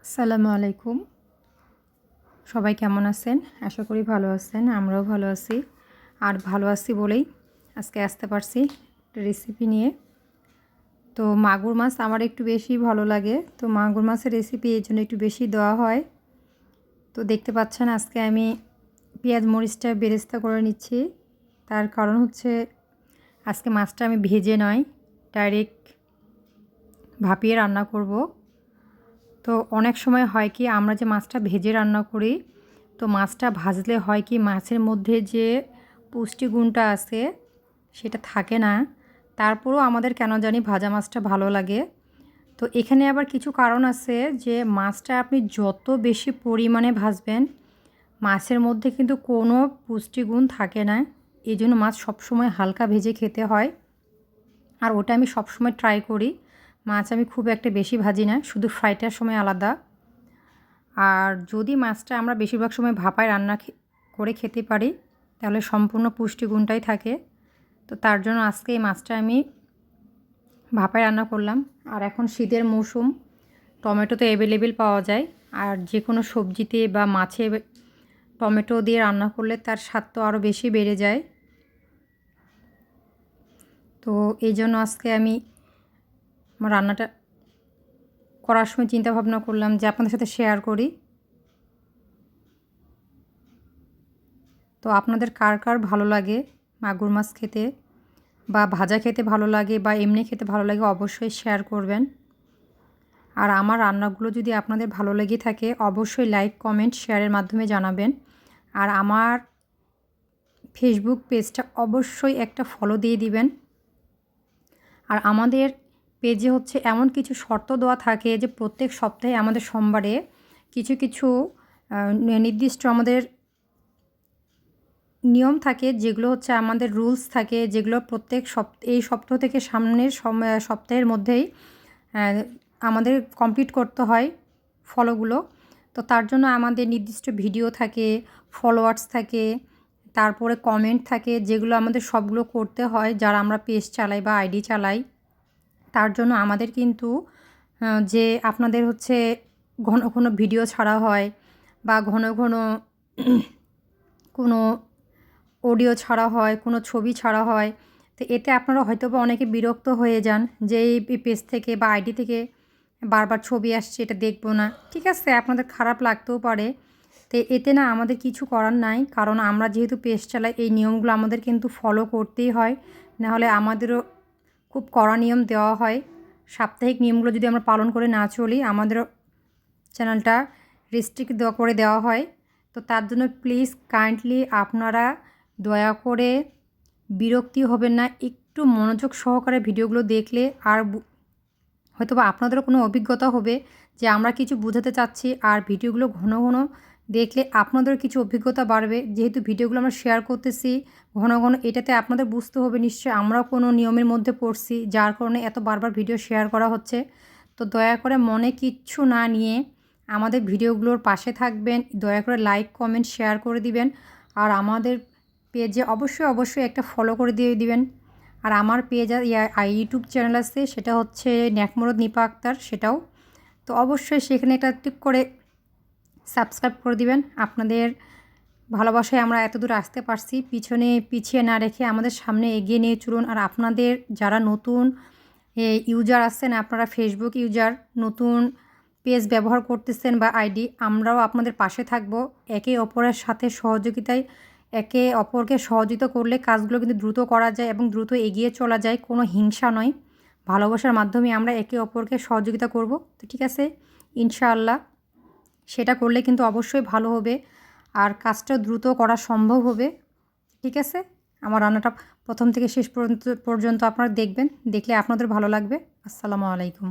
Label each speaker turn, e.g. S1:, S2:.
S1: আসসালামু আলাইকুম। সবাই কেমন আছেন? আশা করি ভালো আছেন। আমরাও ভালো আছি। আর ভালো আছি বলেই আজকে আসতে পারছি একটা রেসিপি নিয়ে। তো মাগুর মাছ আমার একটু বেশি ভালো লাগে। তো মাগুর মাছের রেসিপি এই জন্য একটু বেশি দেওয়া হয়। তো দেখতে পাচ্ছেন আজকে আমি পেঁয়াজ মরিচটা বেরেস্তা করে নিচ্ছি। তার কারণ হচ্ছে আজকে মাছটা আমি ভেজে নয়, ডাইরেক্ট ভাপিয়ে রান্না করব। তো অনেক সময় হয় কি আমরা যে মাছটা ভেজে রান্না করি, তো মাছটা ভাজলে হয় কি মাছের মধ্যে যে পুষ্টিগুণটা আছে সেটা থাকে না। তারপরেও আমাদের কেন জানি ভাজা মাছটা ভালো লাগে। তো এখানে আবার কিছু কারণ আছে যে মাছটা আপনি যত বেশি পরিমাণে ভাজবেন মাছের মধ্যে কিন্তু কোনো পুষ্টিগুণ থাকে না। এই জন্য মাছ সবসময় হালকা ভেজে খেতে হয়। আর ওটা আমি সবসময় ট্রাই করি। মাছ আমি খুব একটা বেশি ভাজি না, শুধু ফ্রাইটার সময় আলাদা। আর যদি মাছটা আমরা বেশিরভাগ সময় ভাপায় রান্না করে খেতে পারি তাহলে সম্পূর্ণ পুষ্টিগুণটাই থাকে। তো তার জন্য আজকে এই মাছটা আমি ভাপায় রান্না করলাম। আর এখন শীতের মৌসুম, টমেটো তো অ্যাভেলেবেল পাওয়া যায়। আর যে কোনো সবজিতে বা মাছে টমেটো দিয়ে রান্না করলে তার স্বাদ তো আরও বেশি বেড়ে যায়। তো এই জন্য আজকে আমি আমার রান্নাটা করার সময় চিন্তা ভাবনা করলাম যে আপনাদের সাথে শেয়ার করি। তো আপনাদের কার কার ভালো লাগে মাগুর মাছ খেতে, বা ভাজা খেতে ভালো লাগে, বা এমনি খেতে ভালো লাগে, অবশ্যই শেয়ার করবেন। আর আমার রান্নাগুলো যদি আপনাদের ভালো লেগে থাকে অবশ্যই লাইক, কমেন্ট, শেয়ারের মাধ্যমে জানাবেন। আর আমার ফেসবুক পেজটা অবশ্যই একটা ফলো দিয়ে দিবেন। আর আমাদের পেজে হচ্ছে এমন কিছু শর্ত দেওয়া থাকে যে প্রত্যেক সপ্তাহে আমাদের সোমবারে কিছু কিছু নির্দিষ্ট আমাদের নিয়ম থাকে, যেগুলো হচ্ছে আমাদের রুলস থাকে, যেগুলো প্রত্যেক এই সপ্তাহ থেকে সামনের সপ্তাহের মধ্যেই আমাদের কমপ্লিট করতে হয় ফলোগুলো। তো তার জন্য আমাদের নির্দিষ্ট ভিডিও থাকে, ফলোয়ার্স থাকে, তারপরে কমেন্ট থাকে, যেগুলো আমাদের সবগুলো করতে হয় যারা আমরা পেজ চালাই বা আইডি চালাই। তার জন্য আমাদের কিন্তু যে আপনাদের হচ্ছে ঘন ঘন ভিডিও ছাড়া হয় বা ঘন ঘন কোনো অডিও ছাড়া হয়, কোনো ছবি ছাড়া হয়। তো এতে আপনারা হয়তোবা অনেকে বিরক্ত হয়ে যান যে এই পেজ থেকে বা আইডি থেকে বারবার ছবি আসছে, এটা দেখব না। ঠিক আছে, আপনাদের খারাপ লাগতেও পারে। তো এতে না আমাদের কিছু করার নাই, কারণ আমরা যেহেতু পেজ চালাই এই নিয়মগুলো আমাদের কিন্তু ফলো করতেই হয়। নাহলে আমাদেরও খুব কড়া নিয়ম দেওয়া হয়। সাপ্তাহিক নিয়মগুলো যদি আমরা পালন করে না চলি আমাদেরও চ্যানেলটা রেস্ট্রিক্ট করে দেওয়া হয়। তো তার জন্য প্লিজ কাইন্ডলি আপনারা দয়া করে বিরক্তি হবেন না, একটু মনোযোগ সহকারে ভিডিওগুলো দেখলে আর হয়তোবা আপনাদেরও কোনো অভিজ্ঞতা হবে যে আমরা কিছু বোঝাতে চাচ্ছি। আর ভিডিওগুলো ঘন ঘন দেখলে আপনাদেরও কিছু অভিজ্ঞতা বাড়বে। যেহেতু ভিডিওগুলো আমরা শেয়ার করতেছি ঘন ঘন, এটাতে আপনাদের বুঝতে হবে নিশ্চয়ই আমরাও কোনো নিয়মের মধ্যে পড়ছি, যার কারণে এত বারবার ভিডিও শেয়ার করা হচ্ছে। তো দয়া করে মনে কিচ্ছু না নিয়ে আমাদের ভিডিওগুলোর পাশে থাকবেন। দয়া করে লাইক, কমেন্ট, শেয়ার করে দিবেন। আর আমাদের পেজে অবশ্যই অবশ্যই একটা ফলো করে দিয়ে দিবেন। আর আমার পেজ ইউটিউব চ্যানেল আছে, সেটা হচ্ছে ন্যাকমরদ নিপা আক্তার, সেটাও তো অবশ্যই সেখানে একটা টিক করে সাবস্ক্রাইব করে দিবেন। আপনাদের ভালোবাসায় আমরা এত দূর আসতে পারছি, পিছনে পিছিয়ে না রেখে আমাদের সামনে এগিয়ে নিয়ে চলুন। আর আপনাদের যারা নতুন ইউজার আছেন, আপনারা ফেসবুক ইউজার, নতুন পেজ ব্যবহার করতেছেন বা আইডি, আমরাও আপনাদের পাশে থাকব। একে অপরের সাথে সহযোগিতায় একে অপরকে সহযোগিতা করলে কাজগুলো কিন্তু দ্রুত করা যায় এবং দ্রুত এগিয়ে চলা যায়। কোনো হিংসা নয়, ভালোবাসার মাধ্যমে আমরা একে অপরকে সহযোগিতা করব। তো ঠিক আছে, ইনশাআল্লাহ সেটা করলে কিন্তু অবশ্যই ভালো হবে আর কাজটা দ্রুত করা সম্ভব হবে। ঠিক আছে, আমার রান্নাটা প্রথম থেকে শেষ পর্যন্ত আপনারা দেখবেন, দেখলে আপনাদের ভালো লাগবে। আসসালামু আলাইকুম।